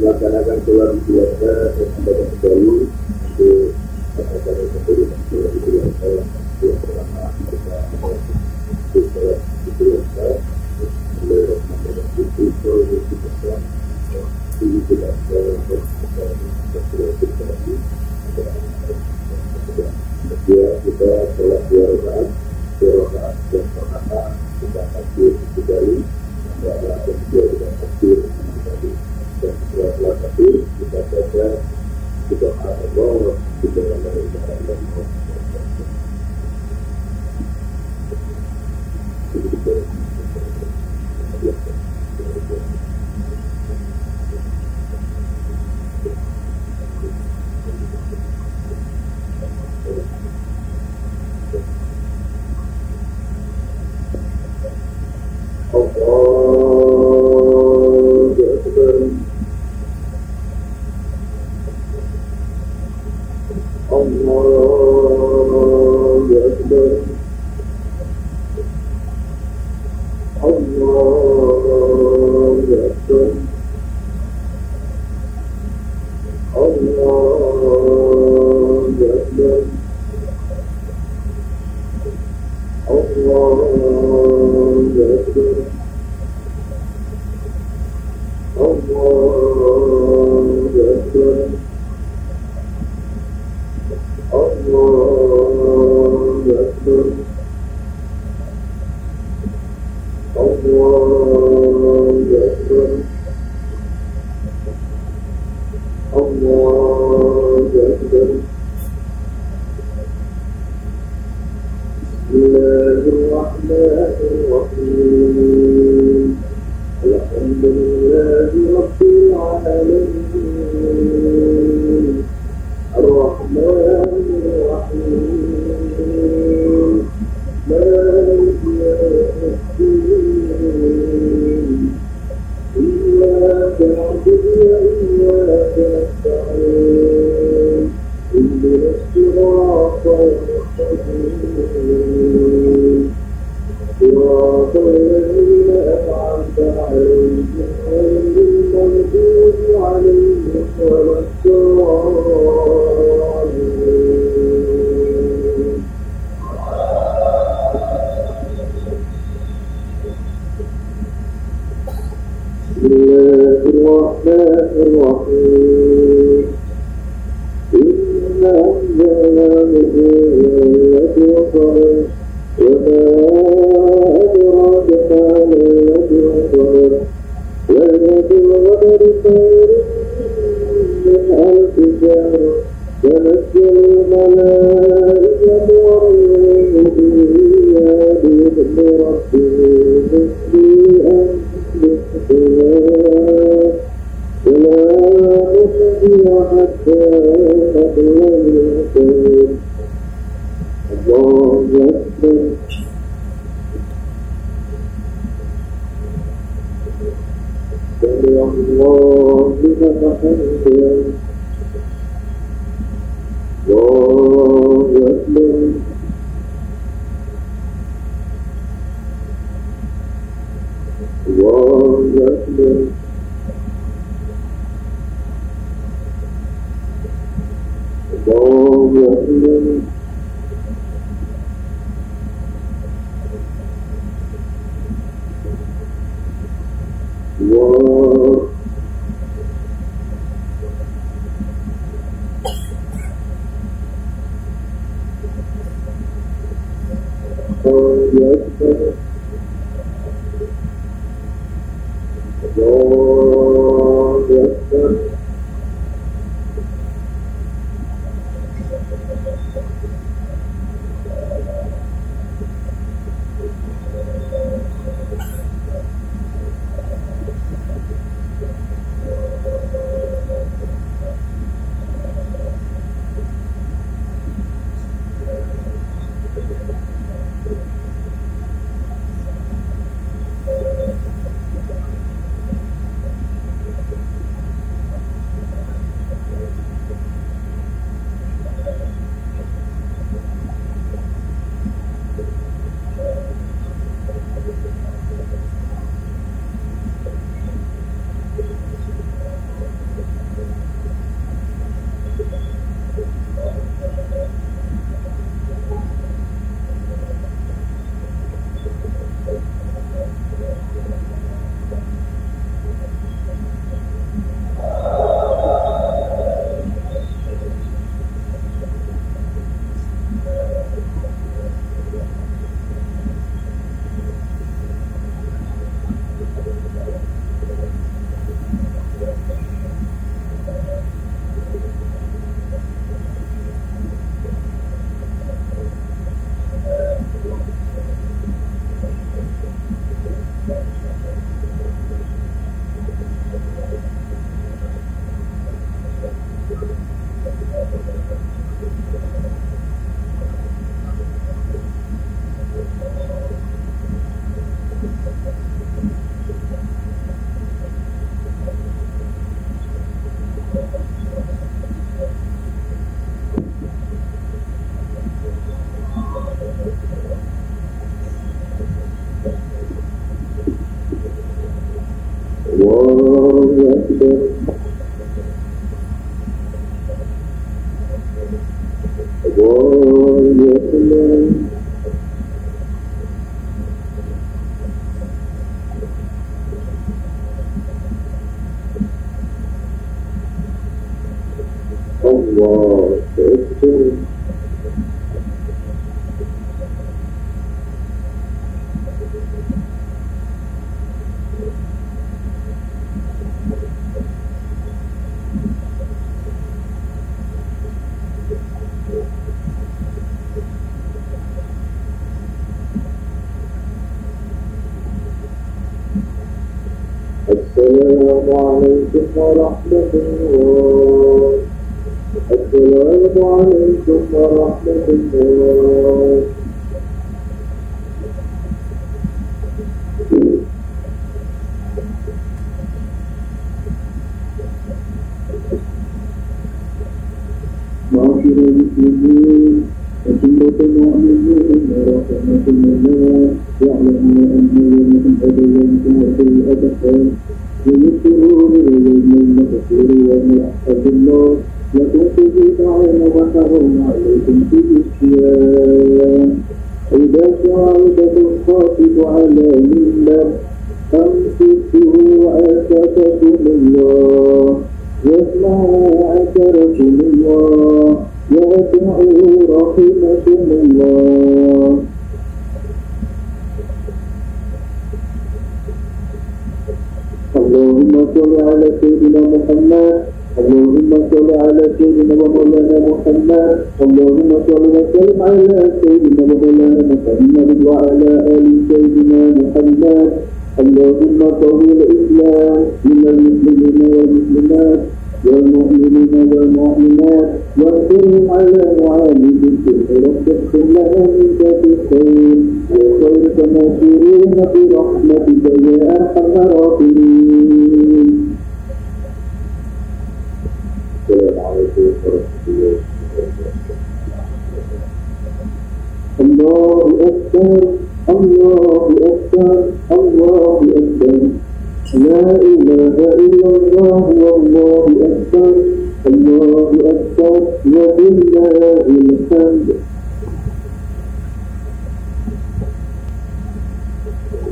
Melaksanakan sholat biasa dan ibadah baru untuk acara kemudian sholat biasa yang pertama kita sholat biasa mulai Ramadan itu sholat biasa ini tidak dia kita sholat 2 rakaat yang pertama kita takbir 3 kali rakaat kedua kita takbir 5 kali dan setelah takbir kita baca subhanallah kita baca الرحيم إنا أنزلناه في ليلة القدر وما أدراك ما ليلة القدر ليلة القدر خير من ألف شهر تنزل الملائكة والروح فيها بإذن ربهم من كل أمر سلام هي حتى مطلع الفجر الله أكبر سمع الله لمن حمده الله أكبر الله أكبر الله أكبر الله أكبر الله أكبر الله أكبر السلام عليكم ورحمة الله السلام عليكم ورحمة الله معاشر المسلمين وسنة المؤمنين ورحمة الله يعلمون أن محمدا يوم سيئة خير ويسرون إليهم المغفور ومرحب الله لكم في طعام وحرم عليكم في الصيام إذا شعرت الخاطب على منبر أنفسوا عتبكم الله يسمعوا عتبكم الله يرفعوا رحمكم الله. اللهم صل على سيدنا محمد. اللهم صل على سيدنا ومولانا محمد. اللهم صل وسلم على سيدنا ومولانا محمد وعلى آل سيدنا محمد. اللهم طول الإسلام من المسلمين والمسلمات والمؤمنين والمؤمنات وانصرهم على معاند الشرك واغفر لنا منك في الخير وخير الناصرين برحمتك يا أرحم الراحمين. السلام عليكم ورحمة الله وبركاته. الله أكبر الله أكبر الله أكبر لا إله إلا الله والله أكبر الله أكبر ولله الحمد.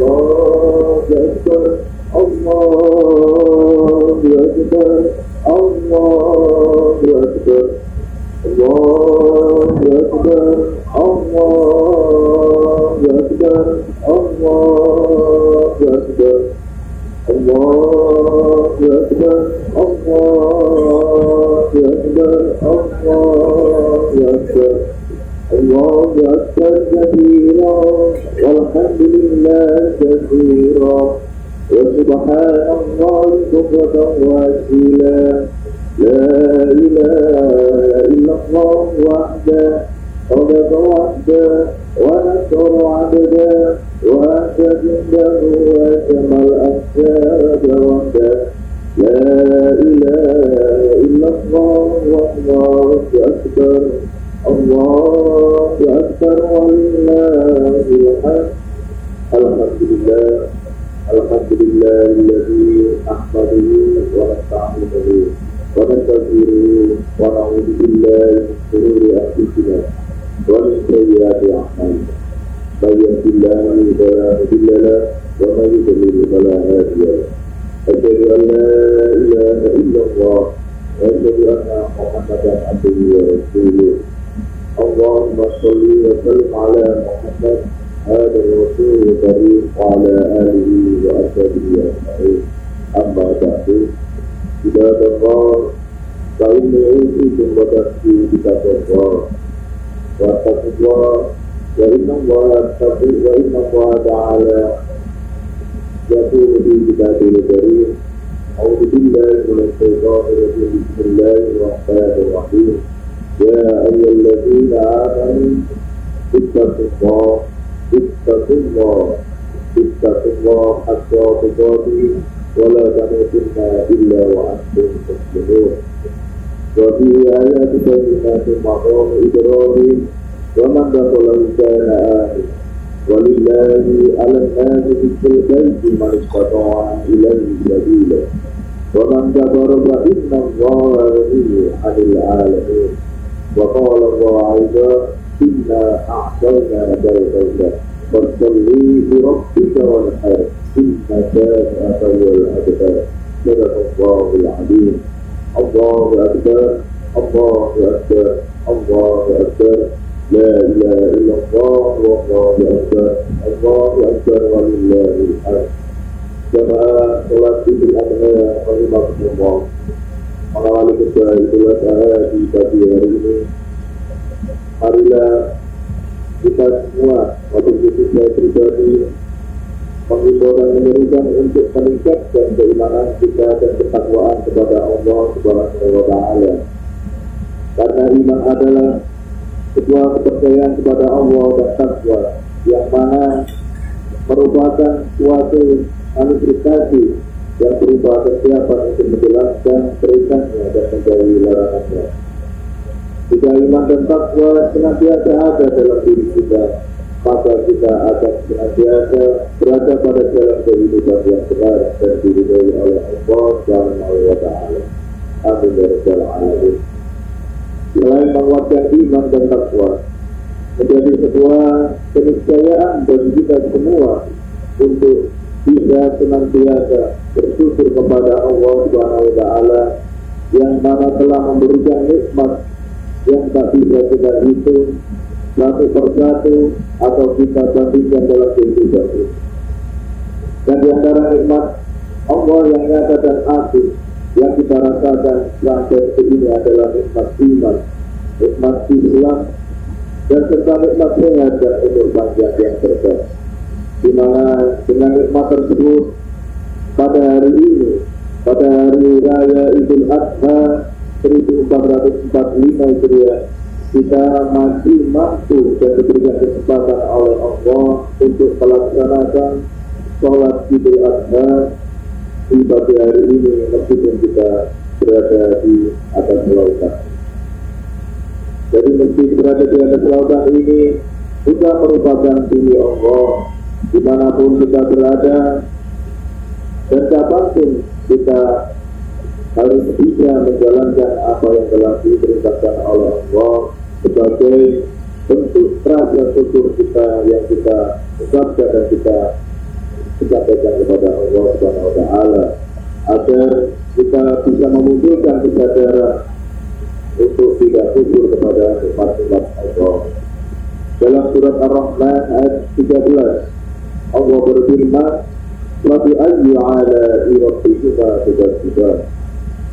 الله أكبر الله أكبر الله أكبر الله أكبر الله أكبر الله أكبر الله أكبر الله أكبر الله أكبر الله أكبر كبيرا والحمد لله كثيرا وسبحان الله بكرة وأصيلا. لا إله إلا الله وحده صدق وحده ونصر عبده وأتى جنده وجمع الأحزاب وحده. لا إله إلا الله والله أكبر الله أكبر ولله الحمد. الحمد لله الحمد لله الذي أحمده ونستعينه ونستغفره ونعوذ بالله من شرور أنفسنا ومن سيئات أعمالنا. من يهد الله فلا مضل له ومن يضلل فلا هادي له. أشهد أن لا إله إلا الله وأشهد أن محمدا عبده ورسوله. اللهم صل وسلم على محمد هذا الرسول الكريم وعلى آله وأصحابه أجمعين. أما بعد عباد الله فإني أوصيكم ونفسي بتقوى الله واتقوا الله وإن الله تعالى يقول في كتابه الكريم أعوذ بالله من الشيطان الرجيم بسم الله الرحمن الرحيم يا أيها الذين آمنوا اتقوا الله حق تقاته ولا تموتن إلا وأنتم مسلمون. وفي آيات بينات مقام إبراهيم ومن دخله كان آمنا ولله على الناس حج البيت من استطاع إليه سبيلا ومن كفر فإن الله غني عن العالمين. وقال الله أيضا إنا أعطيناك الكوثر فصل لربك وانحر إن شانئك هو الأبتر. صدق الله العظيم. الله أكبر الله أكبر الله أكبر لا إله إلا الله والله أكبر الله أكبر ولله الحمد. Jemaah sholat Idul Adha rahimakumullah. Mengawali Idul Adha di pagi hari ini, marilah kita semua waktu itu saya pribadi mengimbau dan menyerukan untuk meningkatkan keimanan kita dan ketakwaan kepada Allah Subhanahu wa Ta'ala. Karena iman adalah sebuah kepercayaan kepada Allah dan takwa yang mana merupakan suatu manifestasi yang berupa kesiapan untuk menjelaskan perintahnya dan menjauhi larangannya. Jika iman dan takwa senantiasa ada dalam diri kita, maka kita akan senantiasa berada pada jalan kehidupan yang benar dan diridhoi oleh Allah Subhanahu wa Ta'ala. Amin ya rabbal alamin. Selain menguatkan iman dan takwa, menjadi sebuah keniscayaan bagi kita semua untuk bisa senantiasa bersyukur kepada Allah Subhanahu wa Ta'ala yang mana telah memberikan nikmat yang tak bisa kita hitung satu persatu atau kita bandingkan dalam kehidupan ini. Dan di antara nikmat Allah yang nyata dan asli yang kita rasakan sampai ini adalah nikmat iman, nikmat Islam, dan serta nikmat sehat dan umur panjang yang berkah. Di mana dengan nikmat tersebut pada hari ini, pada hari raya Idul Adha 1445 Hijriah, kita masih mampu dan diberikan kesempatan oleh Allah untuk melaksanakan sholat Idul Adha di pagi hari ini meskipun kita berada di atas lautan. Jadi meski berada di atas lautan ini juga merupakan bumi Allah, dimanapun kita berada dan kapanpun kita harus bisa menjalankan apa yang telah diperintahkan oleh Allah sebagai bentuk rasa syukur kita yang kita ucapkan dan kita sampaikan kepada Allah Subhanahu wa Ta'ala, agar kita bisa memunculkan kesadaran untuk tidak syukur kepada nikmat-nikmat Allah. Dalam surat Ar-Rahman ayat 13 Allah berfirman, "Wa bi ayyi ala'i rabbika tukadziban."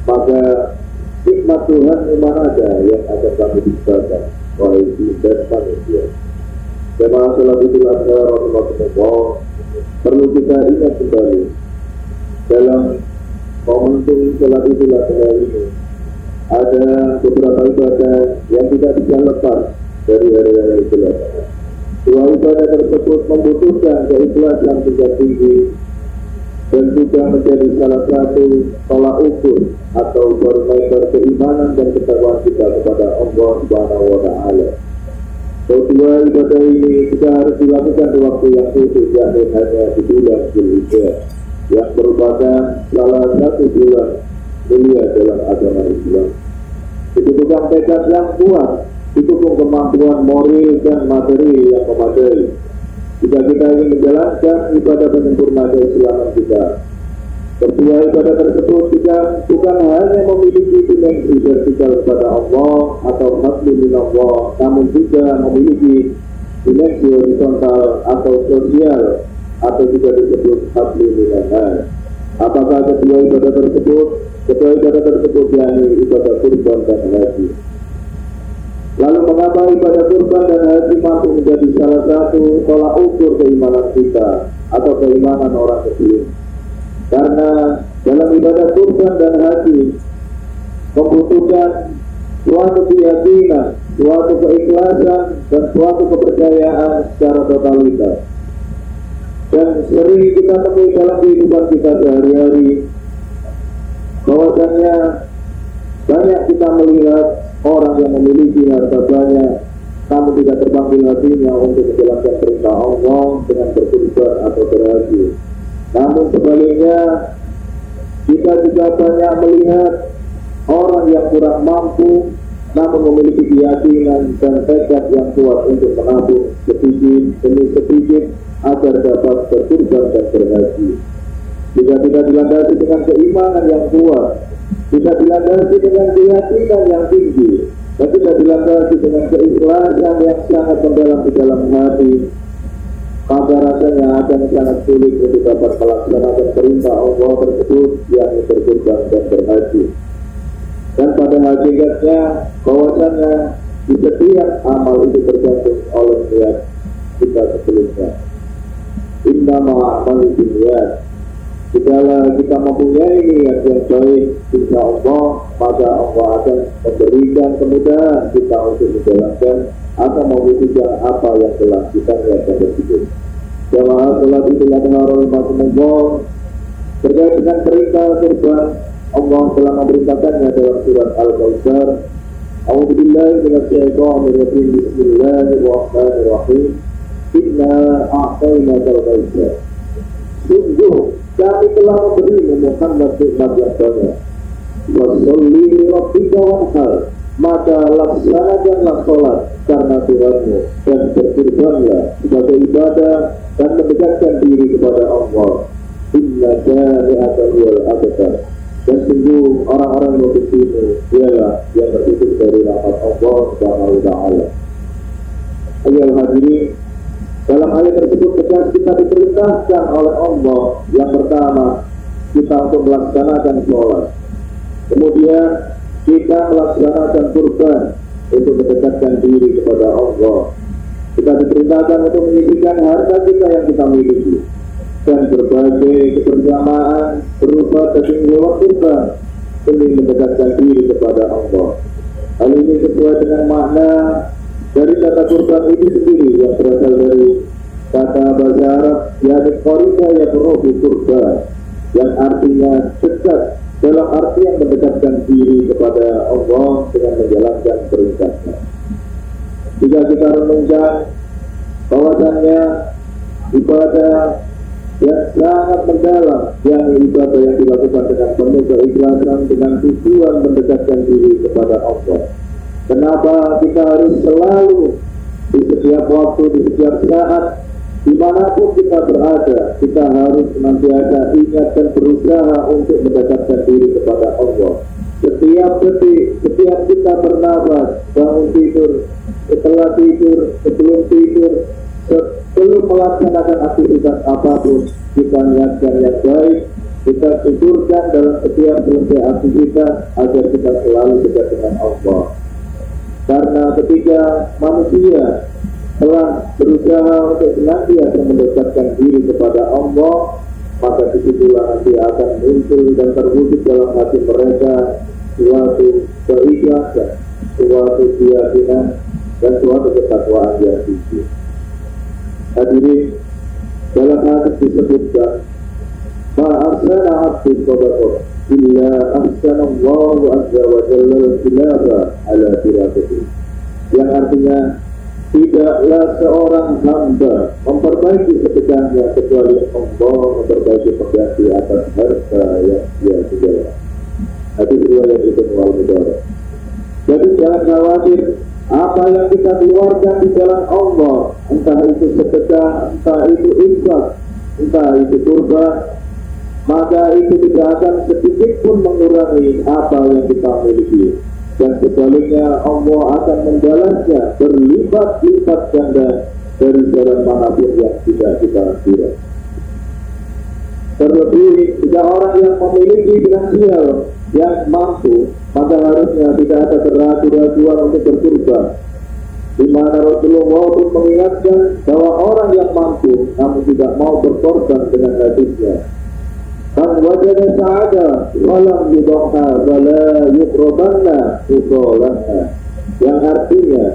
Maka nikmat Tuhan mana ada yang akan kami dustakan, wahai jin dan manusia. Jemaah salat Idul Adha rahimahumullah, perlu kita ingat kembali dalam momentum salat Idul Adha ini ada beberapa ibadah yang tidak bisa lepas dari hari-hari Idul Adha. Dua ibadah tersebut membutuhkan keikhlasan tingkat tinggi dan juga menjadi salah satu tolak ukur atau barometer keimanan dan ketakwaan kita kepada Allah Subhanahu wa Ta'ala. Kedua ibadah ini kita harus dilakukan di waktu yang khusus, yakni hanya di bulan Dzulhijjah, yang merupakan salah satu bulan mulia dalam agama Islam. Dibutuhkan tekad yang kuat, didukung kemampuan moral dan materi yang memadai jika kita ingin menjalankan ibadah penyempurna keislaman kita. Kedua ibadah tersebut juga bukan hanya memiliki dimensi vertikal kepada Allah atau hablum minallah, namun juga memiliki dimensi horizontal atau sosial atau juga disebut hablum minannas. Apakah kedua ibadah tersebut? Kedua ibadah tersebut yakni ibadah kurban dan haji. Lalu mengapa ibadah kurban dan haji mampu menjadi salah satu tolak ukur keimanan kita atau keimanan orang muslim? Karena dalam ibadah kurban dan haji membutuhkan suatu keyakinan, suatu keikhlasan, dan suatu kepercayaan secara totalitas. Dan sering kita temui dalam kehidupan kita sehari-hari bahwasannya banyak kita melihat orang yang memiliki harta banyak namun tidak terpanggil hatinya untuk menjalankan perintah Allah dengan berkurban atau berhaji. Namun sebaliknya kita juga banyak melihat orang yang kurang mampu namun memiliki keyakinan dan tekad yang kuat untuk menabung sedikit demi sedikit agar dapat berkurban dan berhaji. Jika tidak dilandasi dengan keimanan yang kuat, tidak dilandasi dengan keyakinan yang tinggi, dan tidak dilandasi dengan keikhlasan yang sangat mendalam di dalam hati, maka rasanya akan sangat sulit untuk dapat melaksanakan perintah Allah tersebut, yakni berkurban dan berhaji. Dan pada hakikatnya bahwasannya di setiap amal itu tergantung oleh niat kita sebelumnya. Innama a'malu binniyat. Jika kita mempunyai niat yang baik, insya Allah maka Allah akan memberikan kemudahan kita untuk menjalankan atau mewujudkan apa yang telah kita niatkan tersebut. Jamaah salat Idul Adha rahimahumullah, terkait dengan perintah kurban, Allah telah memerintahkannya dalam surat Al-Kautsar. A'udzubillahi minasyaitonir rajim. Bismillahirrahmanirrahim. Inna a'tainakal kautsar. Sungguh kami telah memberimu Muhammad nikmat yang banyak. Washolli li rabbika wanhar, maka laksanakanlah sholat karena Tuhanmu dan berkurbanlah sebagai ibadah dan mendekatkan diri kepada Allah. inna syani'aka huwal abtar. Dan sungguh orang-orang yang beriman dialah yang tertutup dari rahmat Allah Subhanahu wa taala. Ayol hadirin, dalam ayat tersebut kita diperintahkan oleh Allah yang pertama kita untuk melaksanakan sholat, kemudian kita melaksanakan kurban untuk mendekatkan diri kepada Allah. Kita diperintahkan untuk menyisihkan harta kita yang kita miliki dan berbagai kebersamaan berupa daging hewan kurban demi mendekatkan diri kepada Allah. Hal ini sesuai dengan makna dari kata kurban itu sendiri yang berasal dari kata bahasa Arab yakni qariba yaqrubu kurban, yang artinya dekat, dalam arti yang mendekatkan diri kepada Allah dengan menjalankan perintahnya. Jika kita renungkan bahwasannya ibadah yang sangat mendalam, yang ibadah yang dilakukan dengan penuh keikhlasan dengan tujuan mendekatkan diri kepada Allah. Kenapa kita harus selalu di setiap waktu, di setiap saat, dimanapun kita berada, kita harus senantiasa ingat dan berusaha untuk mendekatkan diri kepada Allah. Setiap detik, setiap kita bernafas, bangun tidur, setelah tidur, sebelum tidur, sebelum melaksanakan aktivitas apapun, kita niatkan yang baik, kita syukurkan dalam setiap selesai aktivitas agar kita selalu dekat dengan Allah. Karena ketika manusia telah berusaha untuk senantiasa mendekatkan diri kepada Allah, maka disitulah nanti akan muncul dan terwujud dalam hati mereka suatu keikhlasan, suatu keyakinan, dan suatu ketakwaan yang tinggi. Hadirin, dalam hadis disebutkan, "Ma'asana abdu sadaqah illa ahsanallahu azza wa jalla al-khilaba ala firaqatihi." Yang artinya, tidaklah seorang hamba memperbaiki sedekahnya kecuali Allah memperbaiki pengganti atas harta yang dia kejar. Hadis riwayat Ibnu Al-Mubarak. Jadi jangan khawatir apa yang kita keluarkan di jalan Allah, entah itu sedekah, entah itu infak, entah itu kurban, maka itu tidak akan sedikit pun mengurangi apa yang kita miliki. Dan sebaliknya Allah akan membalasnya berlipat-lipat ganda dari jalan manapun yang tidak kita kira. Terlebih jika orang yang memiliki finansial yang mampu, maka harusnya tidak ada keraguan-raguan untuk berkurban. Di mana Rasulullah pun mengingatkan bahwa orang yang mampu namun tidak mau berkorban dengan hadisnya, "Man wajada sa'ada walam yudhha wala yuqrabanna usolanna." Yang artinya,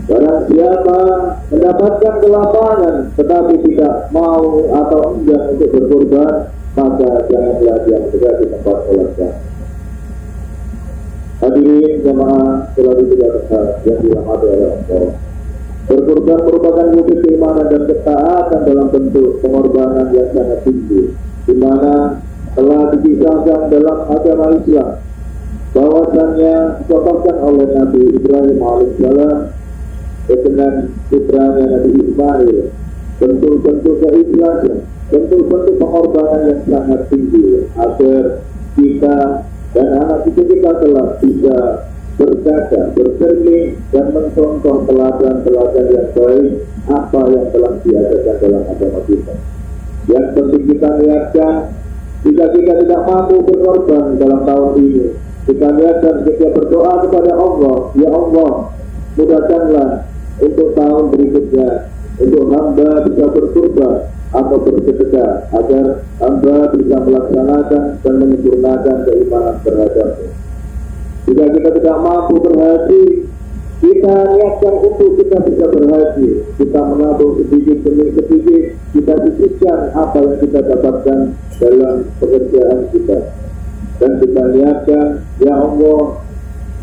barang siapa mendapatkan kelapangan tetapi tidak mau atau enggan untuk berkorban, maka janganlah dia mendekati tempat sholatnya. Hadirin jamaah sholat Idul Adha yang dirahmati oleh Allah, berkorban merupakan wujud keimanan dan ketaatan dalam bentuk pengorbanan yang sangat tinggi, di mana telah dikisahkan dalam agama Islam bahwasannya dicontohkan oleh Nabi Ibrahim alaihissalam dengan putranya Nabi Ismail, bentuk-bentuk keikhlasan, bentuk-bentuk pengorbanan yang sangat tinggi agar kita dan anak cucu kita telah bisa berjaga, bercermin dan mencontoh teladan-teladan yang baik apa yang telah diadakan dalam agama kita. Yang penting kita lihatkan, jika kita tidak mampu berkorban dalam tahun ini, kita lihatkan kita berdoa kepada Allah, "Ya Allah, mudahkanlah untuk tahun berikutnya untuk hamba bisa berkorban atau bersedekah agar hamba bisa melaksanakan dan menyempurnakan keimanan terhadapnya." Jika kita tidak mampu berhaji, kita niatkan untuk kita bisa berhaji, kita menabung sedikit demi sedikit, kita sisihkan apa yang kita dapatkan dalam pekerjaan kita, dan kita niatkan, "Ya Allah,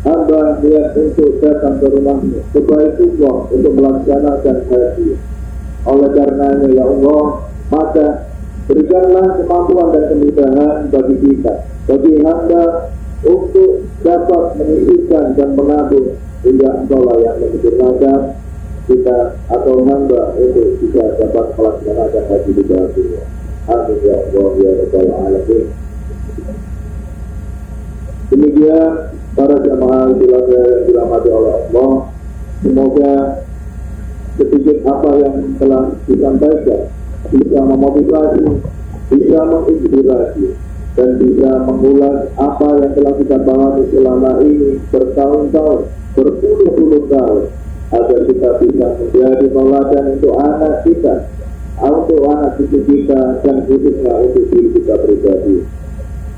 hamba niat untuk datang ke rumahmu ke Baitullah untuk melaksanakan haji. Oleh karenanya ya Allah, maka berikanlah kemampuan dan kemudahan bagi kita, bagi hamba untuk dapat menyisihkan dan menabung hingga Engkaulah yang menyempurnakan kita atau hamba untuk bisa dapat melaksanakan haji di Baitullah." Amin ya Allah. ya rabbal alamin. Demikian para jamaah yang dirahmati oleh Allah, semoga sedikit apa yang telah disampaikan bisa memotivasi, bisa menginspirasi, dan bisa mengulas apa yang telah kita bahas selama ini bertahun-tahun, berpuluh-puluh tahun, agar kita bisa menjadi teladan untuk anak kita, untuk anak cucu kita, dan khususnya untuk diri kita pribadi.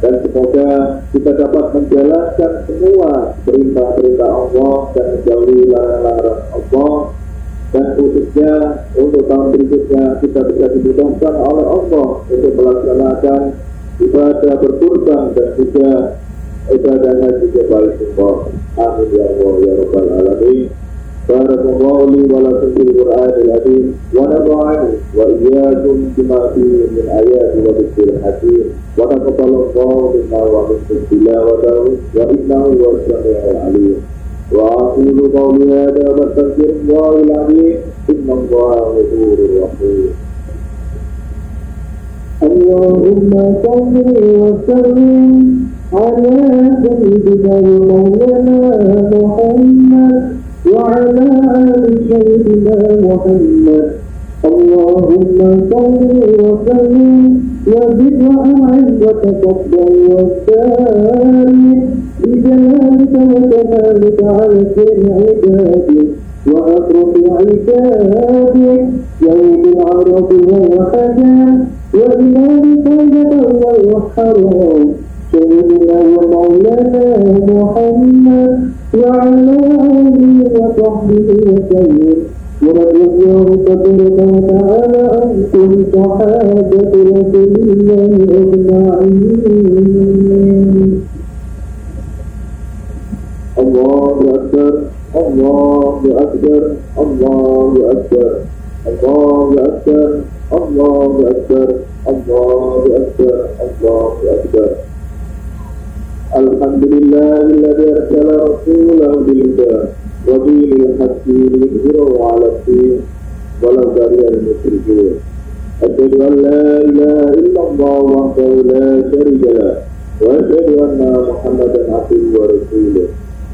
Dan semoga kita dapat menjalankan semua perintah-perintah Allah dan menjauhi larangan-larangan Allah, dan khususnya untuk tahun berikutnya kita bisa dimudahkan oleh Allah untuk melaksanakan ibadah berkurban dan juga ibadah haji ke Baitullah. Amin ya Allah ya rabbal alamin. Barakallahu li wa lakum fil Qur'anil azim wa nafa'ani wa iyyakum bima fihi min ayati wa dhikril hakim wa taqabbalallahu minna wa minkum tilawatahu wa innahu huwas samiul alim. Wa aqulu qawli hadha wa astaghfirullahal azim innallaha ghafurur rahim. Allahumma salli wa sallim ala sayyidina wa maulana Muhammad وعلى آل سيدنا محمد. اللهم صل وسلم وزد وأعز وتقبل وبارك بجلالك وكمالك على كل عبادك وأطرف عبادك يوم العرب والحجاج وإمام سيد الله والحرام سيدنا ومولانا محمد وعلى آله وصحبه وسلم. ورضي الله تبارك وتعالى عن كل صحابة رسول الله أجمعين. الله أكبر الله أكبر الله أكبر الله أكبر الله أكبر الله أكبر الله أكبر. Alhamdulillah alladzi arsala rasulahu bil huda wa dinil haqqi liyudhhirahu 'ala ad-din walau karihal musyrikun. Asyhadu an la ilaha illallah wahdahu la syarika lahu wa asyhadu anna Muhammadan 'abduhu wa rasuluh.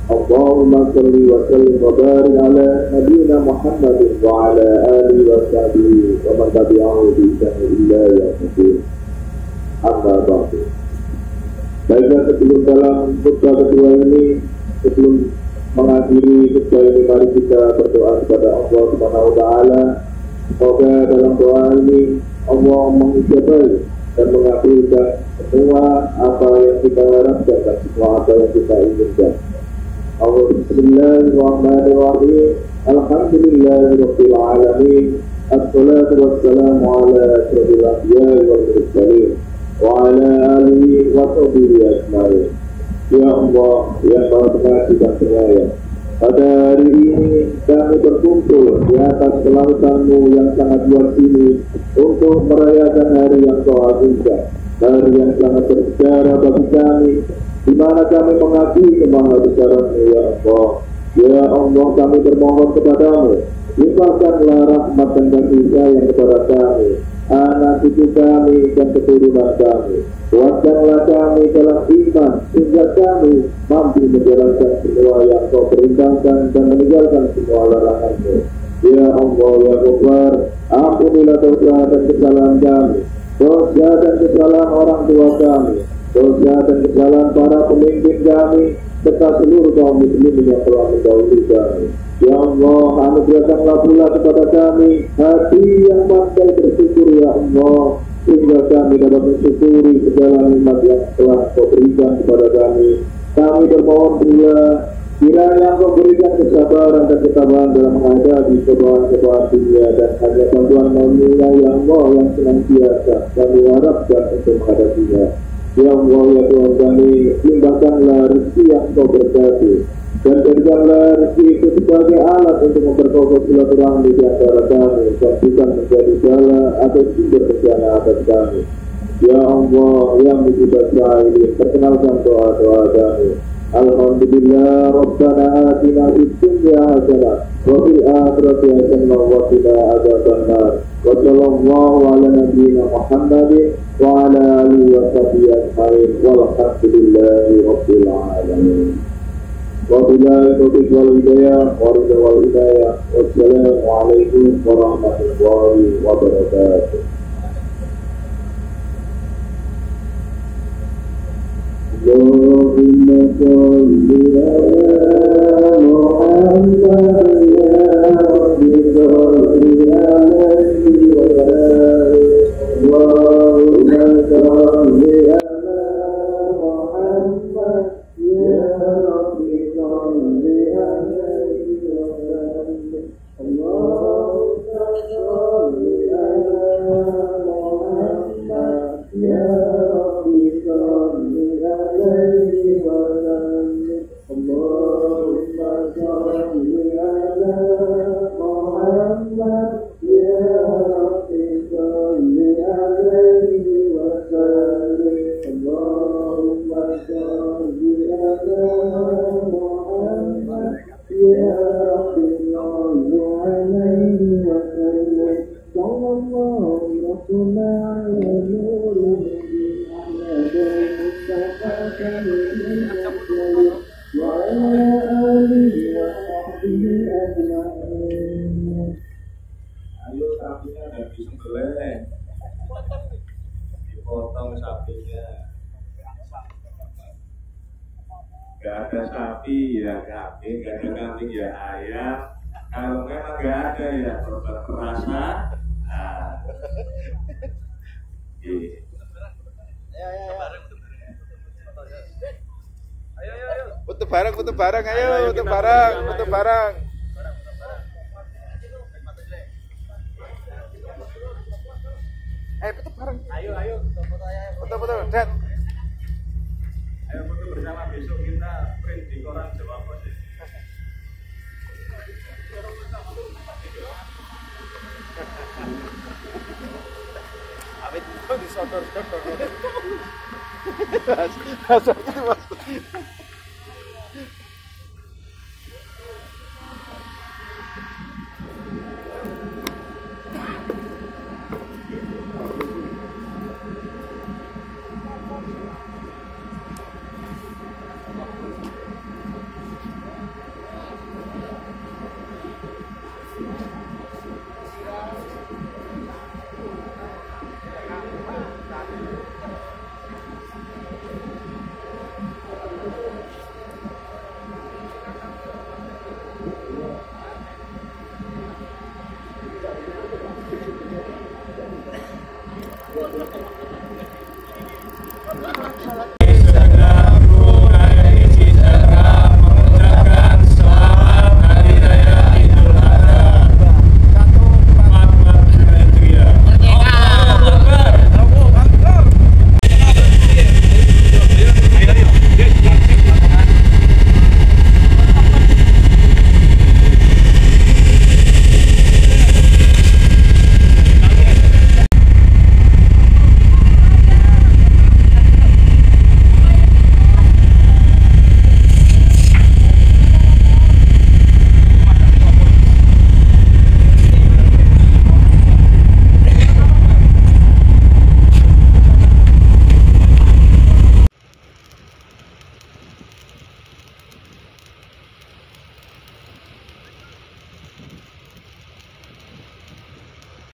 Allahumma shalli wa sallim wa barik 'ala nabiyyina Muhammadin wa 'ala alihi wa sahbihi wa man tabi'ahu bi ihsan ila yaumil din. Amma ba'du. Baiklah, sebelum dalam khutbah kedua ini, sebelum mengakhiri khutbah ini, mari kita berdoa kepada Allah Subhanahu wa Ta'ala. Semoga dalam doa ini Allah mengijabahi dan mengabulkan semua apa yang kita harapkan dan semua apa yang kita inginkan. Bismillahirrahmanirrahim. Alhamdulillahirabbil alamin. Assalatu wassalamu ala asyrafil anbiya'i wal mursalin wa ala alihi wa sahbihi ajma'in. Ya Allah, yang Maha Pengasih dan Penyayang, pada hari ini kami berkumpul di atas kelautan-Mu yang sangat luas ini untuk merayakan hari yang Kau agungkan, hari yang sangat bersejarah bagi kami, di mana kami mengakui kemahabesaran-Mu ya Allah. Ya Allah, kami bermohon kepadamu, limpahkanlah rahmat dan kasih sayang kepada kami, anak cucu kami dan keturunan kami. Kuatkanlah kami dalam iman sehingga kami mampu menjalankan semua yang Kau perintahkan dan meninggalkan semua larangan-Mu. Ya Allah ya Ghaffar, ampunilah dosa dan kesalahan kami, dosa dan kesalahan orang tua kami, dosa dan kesalahan para pemimpin kami, serta seluruh kaum muslimin yang telah mendahului kami. Ya Allah, anugerahkanlah pula kepada kami hati yang pandai bersyukur ya Allah, sehingga kami dapat mensyukuri segala nikmat yang telah Kau berikan kepada kami. Kami bermohon pula kiranya Kau berikan kesabaran dan ketabahan dalam menghadapi cobaan-cobaan dunia, dan hanya bantuan manusia ya Allah yang senantiasa kami harapkan untuk menghadapinya. Ya Allah ya Tuhan kami, limpahkanlah rezeki yang Kau berkati, dan jadikanlah rezeki itu sebagai alat untuk memperkokoh silaturahmi di antara kami, dan bukan menjadi jala atau sumber bencana atas kami. Ya Allah yang mujibas sa'ilin, perkenalkan doa-doa kami. Alhamdulillah Rabbana atina fid dunya hasanah wa fil akhirati hasanah wa qina adzabannar. wa sallallahu ala nabiyyina Muhammadin wa ala alihi wa sahbihi ajma'in walhamdulillahi rabbil alamin. Wabillahi taufiq wal hidayah, wassalamu alaikum warahmatullahi wabarakatuh. Allahumma sholli ala Muhammad ya Rabbi sholli alaihi wa sallim. Allahumma sholli ala Muhammad ya Rabbi sholli alaihi wa sallim. Allahumma sholli ala Muhammad ya Rabbi sholli alaihi wa sallim. Allahumma sholli ala Muhammad ya Rabbi sholli alaihi wa sallim. Allahumma sholli ala Muhammad ya Rabbi sholli alaihi wa sallim. Sallallahu rabbuna ala nuril Muhammad Mustafa kalimul mursalin wa ala alihi wa sahbihi ajma'in. Ayo sapinya udah bisa beleng, dipotong sapinya. Gak ada sapi ya kambing, gak ada kambing ya ayam. Kalau memang gak ada ya korban perasaan. Nah, Foto bareng, ayo, foto bareng. Foto bareng. Ayo, foto, Dan. Ayo foto bersama, besok kita print di koran Jawa Pos. Awet itu disodor-sodor.